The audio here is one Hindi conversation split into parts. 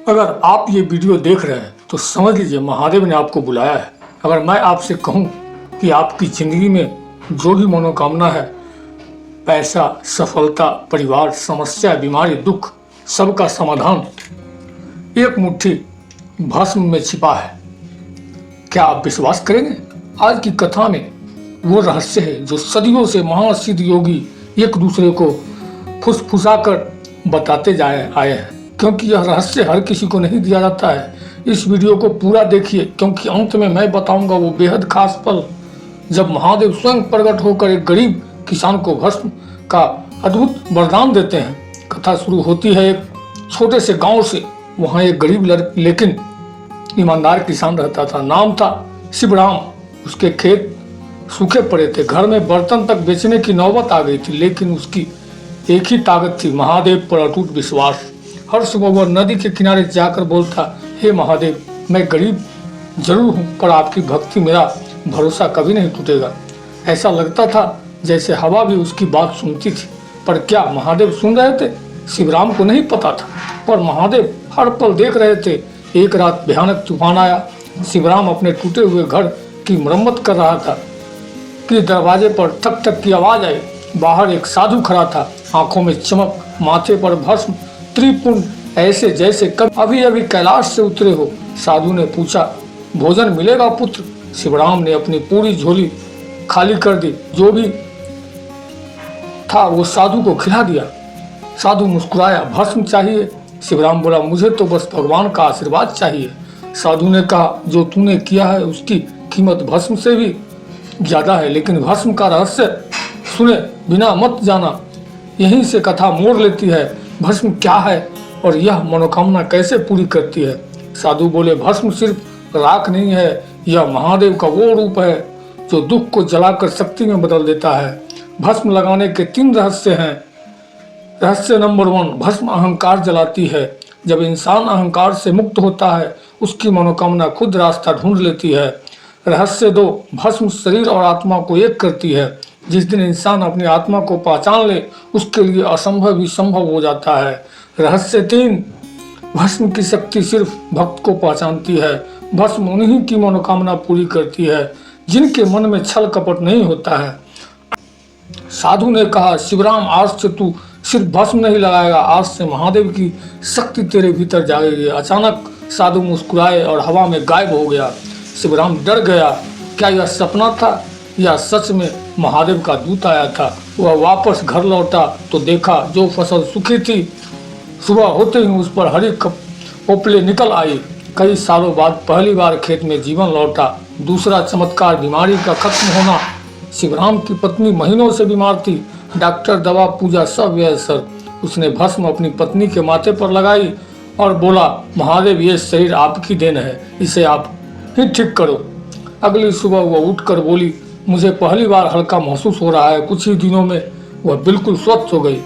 अगर आप ये वीडियो देख रहे हैं तो समझ लीजिए महादेव ने आपको बुलाया है। अगर मैं आपसे कहूँ कि आपकी ज़िंदगी में जो भी मनोकामना है, पैसा, सफलता, परिवार, समस्या, बीमारी, दुख, सबका समाधान एक मुट्ठी भस्म में छिपा है, क्या आप विश्वास करेंगे? आज की कथा में वो रहस्य है जो सदियों से महासिद्ध योगी एक दूसरे को फुसफुसाकर बताते आए हैं, क्योंकि यह रहस्य हर किसी को नहीं दिया जाता है। इस वीडियो को पूरा देखिए, क्योंकि अंत में मैं बताऊंगा वो बेहद खास पल जब महादेव स्वयं प्रकट होकर एक गरीब किसान को भस्म का अद्भुत वरदान देते हैं। कथा शुरू होती है एक छोटे से गांव से। वहाँ एक गरीब लेकिन ईमानदार किसान रहता था। नाम था शिवराम। उसके खेत सूखे पड़े थे, घर में बर्तन तक बेचने की नौबत आ गई थी, लेकिन उसकी एक ही ताकत थी, महादेव पर अटूट विश्वास। हर सुबह वह नदी के किनारे जाकर बोलता, हे महादेव, मैं गरीब जरूर हूँ पर आपकी भक्ति, मेरा भरोसा कभी नहीं टूटेगा। ऐसा लगता था जैसे हवा भी उसकी बात सुनती थी। पर क्या महादेव सुन रहे थे? शिवराम को नहीं पता था, पर महादेव हर पल देख रहे थे। एक रात भयानक तूफान आया। शिवराम अपने टूटे हुए घर की मरम्मत कर रहा था कि दरवाजे पर ठक ठक की आवाज आई। बाहर एक साधु खड़ा था, आंखों में चमक, माथे पर भस्म, त्रिपुंड, ऐसे जैसे कभी अभी अभी कैलाश से उतरे हो। साधु ने पूछा, भोजन मिलेगा पुत्र? शिवराम ने अपनी पूरी झोली खाली कर दी, जो भी था वो साधु को खिला दिया। साधु मुस्कुराया, भस्म चाहिए? शिवराम बोला, मुझे तो बस भगवान का आशीर्वाद चाहिए। साधु ने कहा, जो तूने किया है उसकी कीमत भस्म से भी ज्यादा है, लेकिन भस्म का रहस्य सुने बिना मत जाना। यहीं से कथा मोड़ लेती है। भस्म क्या है और यह मनोकामना कैसे पूरी करती है? साधु बोले, भस्म सिर्फ राख नहीं है, यह महादेव का वो रूप है जो दुख को जलाकर शक्ति में बदल देता है। भस्म लगाने के 3 रहस्य हैं। रहस्य नंबर 1, भस्म अहंकार जलाती है। जब इंसान अहंकार से मुक्त होता है, उसकी मनोकामना खुद रास्ता ढूंढ लेती है। रहस्य 2, भस्म शरीर और आत्मा को एक करती है। जिस दिन इंसान अपनी आत्मा को पहचान ले, उसके लिए असंभव भी संभव हो जाता है। रहस्य 3, भस्म की शक्ति सिर्फ भक्त को पहचानती है। भस्म उन्हीं की मनोकामना पूरी करती है जिनके मन में छल कपट नहीं होता है। साधु ने कहा, शिवराम, आज से तू सिर्फ भस्म नहीं लगाएगा, आज से महादेव की शक्ति तेरे भीतर जागेगी। अचानक साधु मुस्कुराए और हवा में गायब हो गया। शिवराम डर गया। क्या यह सपना था या सच में महादेव का दूत आया था? वह वापस घर लौटा तो देखा जो फसल सूखी थी, सुबह होते ही उस पर हरी पोपले निकल आई। कई सालों बाद पहली बार खेत में जीवन लौटा। दूसरा चमत्कार, बीमारी का खत्म होना। शिवराम की पत्नी महीनों से बीमार थी। डॉक्टर, दवा, पूजा सब व्यसर। उसने भस्म अपनी पत्नी के माथे पर लगाई और बोला, महादेव, ये शरीर आपकी देन है, इसे आप ही ठीक करो। अगली सुबह वह उठकर बोली, मुझे पहली बार हल्का महसूस हो रहा है। कुछ ही दिनों में वह बिल्कुल स्वस्थ हो गई।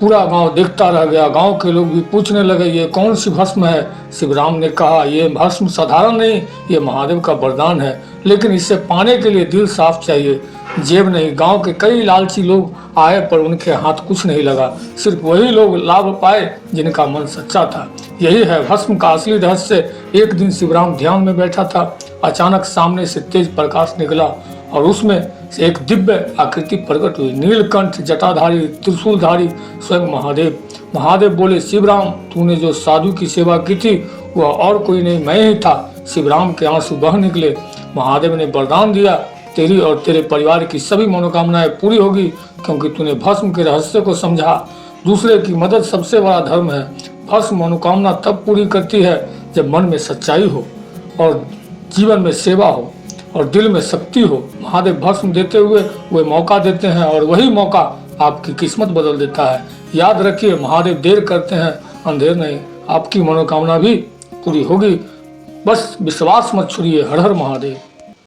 पूरा गांव देखता रह गया। गांव के लोग भी पूछने लगे, ये कौन सी भस्म है? शिवराम ने कहा, ये भस्म साधारण नहीं, ये महादेव का वरदान है, लेकिन इसे पाने के लिए दिल साफ चाहिए, जेब नहीं। गांव के कई लालची लोग आए पर उनके हाथ कुछ नहीं लगा। सिर्फ वही लोग लाभ पाए जिनका मन सच्चा था। यही है भस्म का असली रहस्य। एक दिन शिवराम ध्यान में बैठा था। अचानक सामने से तेज प्रकाश निकला और उसमें से एक दिव्य आकृति प्रकट हुई। नीलकंठ, जटाधारी, त्रिशूलधारी, स्वयं महादेव। महादेव बोले, शिवराम, तूने जो साधु की सेवा की थी वह और कोई नहीं, मैं ही था। शिवराम के आंसू बह निकले। महादेव ने वरदान दिया, तेरी और तेरे परिवार की सभी मनोकामनाएं पूरी होगी, क्योंकि तूने भस्म के रहस्य को समझा। दूसरे की मदद सबसे बड़ा धर्म है। भस्म मनोकामना तब पूरी करती है जब मन में सच्चाई हो और जीवन में सेवा हो और दिल में शक्ति हो। महादेव भस्म देते हुए वे मौका देते हैं और वही मौका आपकी किस्मत बदल देता है। याद रखिए, महादेव देर करते हैं, अंधेर नहीं। आपकी मनोकामना भी पूरी होगी, बस विश्वास मत छोड़िए। हर हर महादेव।